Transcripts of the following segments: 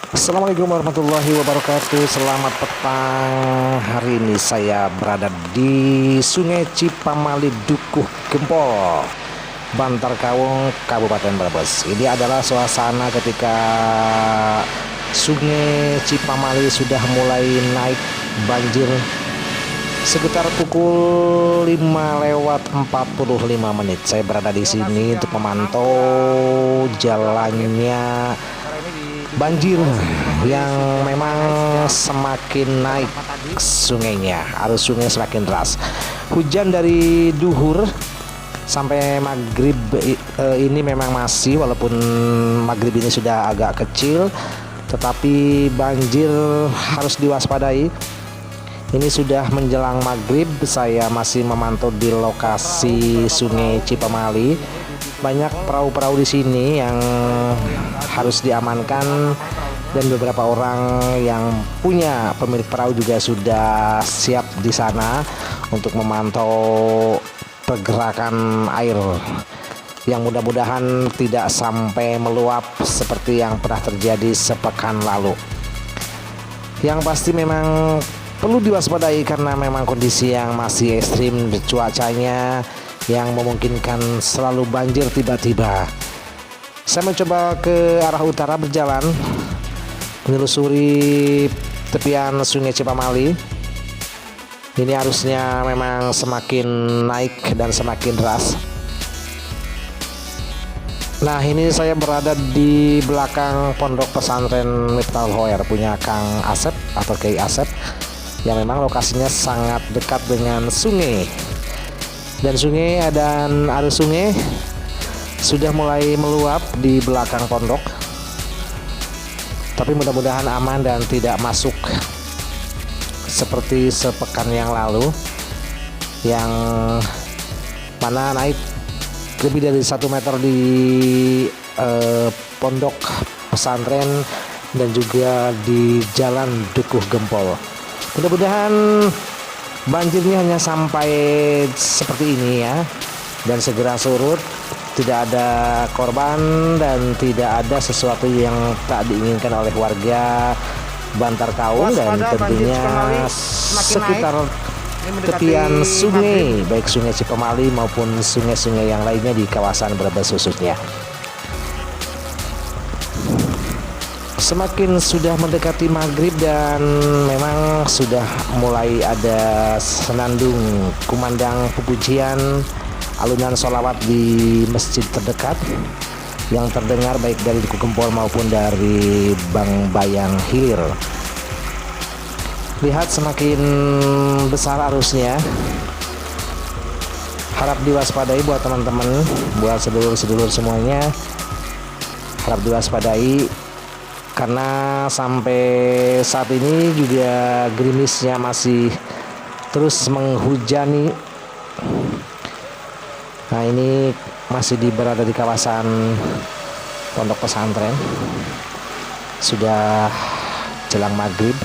Assalamualaikum warahmatullahi wabarakatuh. Selamat petang. Hari ini saya berada di Sungai Cipamali, Dukuh Gempol, Bantar Kawung, Kabupaten Brebes. Ini adalah suasana ketika Sungai Cipamali sudah mulai naik banjir sekitar pukul 5:45. Saya berada di sini untuk memantau jalannya banjir yang memang semakin naik sungainya. Arus sungai semakin deras. Hujan dari duhur sampai maghrib ini memang masih, walaupun maghrib ini sudah agak kecil, tetapi banjir harus diwaspadai. Ini sudah menjelang maghrib. Saya masih memantau di lokasi Sungai Cipamali. Banyak perahu-perahu di sini yang harus diamankan, dan beberapa orang yang punya pemilik perahu juga sudah siap di sana untuk memantau pergerakan air yang mudah-mudahan tidak sampai meluap seperti yang pernah terjadi sepekan lalu. Yang pasti memang perlu diwaspadai karena memang kondisi yang masih ekstrim, cuacanya yang memungkinkan selalu banjir tiba-tiba. Saya mencoba ke arah utara berjalan menelusuri tepian Sungai Cipamali. Ini arusnya memang semakin naik dan semakin deras. Nah, ini saya berada di belakang pondok pesantren Miftahul Khoer punya Kang Asep atau Kiai Asep, yang memang lokasinya sangat dekat dengan sungai. Dan arus sungai sudah mulai meluap di belakang pondok, tapi mudah-mudahan aman dan tidak masuk seperti sepekan yang lalu, yang mana naik lebih dari 1 meter di pondok pesantren dan juga di jalan Dukuh Gempol. Mudah-mudahan banjirnya hanya sampai seperti ini ya, dan segera surut, tidak ada korban dan tidak ada sesuatu yang tak diinginkan oleh warga Bantar Kawung dan tentunya sekitar tepian sungai, baik Sungai Cipamali maupun sungai-sungai yang lainnya di kawasan Brebes khususnya. Semakin sudah mendekati maghrib dan memang sudah mulai ada senandung kumandang pujian, alunan sholawat di masjid terdekat yang terdengar baik dari Dukuh Gempol maupun dari Bang Bayang Hilir. Lihat semakin besar arusnya. Harap diwaspadai buat teman-teman, buat sedulur-sedulur semuanya. Harap diwaspadai karena sampai saat ini juga gerimisnya masih terus menghujani. Nah, ini masih berada di kawasan pondok pesantren. Sudah jelang maghrib.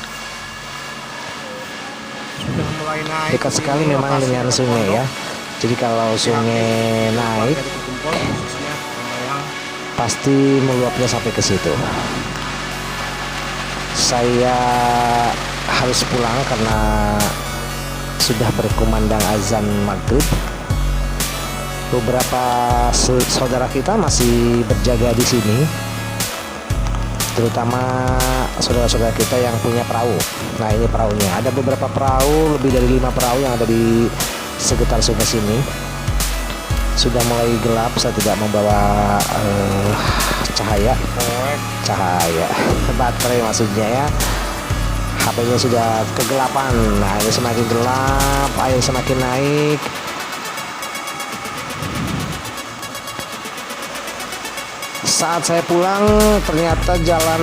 Sudah mulai naik. Dekat sekali memang dengan sungai ya. Jadi kalau sungai naik, pasti meluapnya sampai ke situ. Saya harus pulang karena sudah berkumandang azan maghrib. Beberapa saudara kita masih berjaga di sini, terutama saudara-saudara kita yang punya perahu. Nah, ini perahunya. Ada beberapa perahu, lebih dari 5 perahu yang ada di sekitar sungai sini. Sudah mulai gelap, saya tidak membawa cahaya baterai maksudnya ya. HP-nya sudah kegelapan. Nah, ini semakin gelap, air semakin naik. Saat saya pulang, ternyata jalan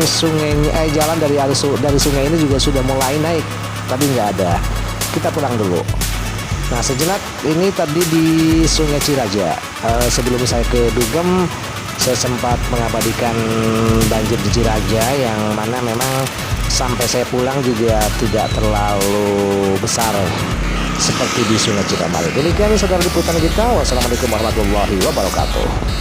dari sungai ini juga sudah mulai naik. Tadi nggak ada. Kita pulang dulu. Nah, sejenak ini tadi di Sungai Ciraja. Sebelum saya ke Dugem, saya sempat mengabadikan banjir di Ciraja, yang mana memang sampai saya pulang juga tidak terlalu besar seperti di Sungai Cipamali. Demikian saudara liputan kita. Wassalamualaikum warahmatullahi wabarakatuh.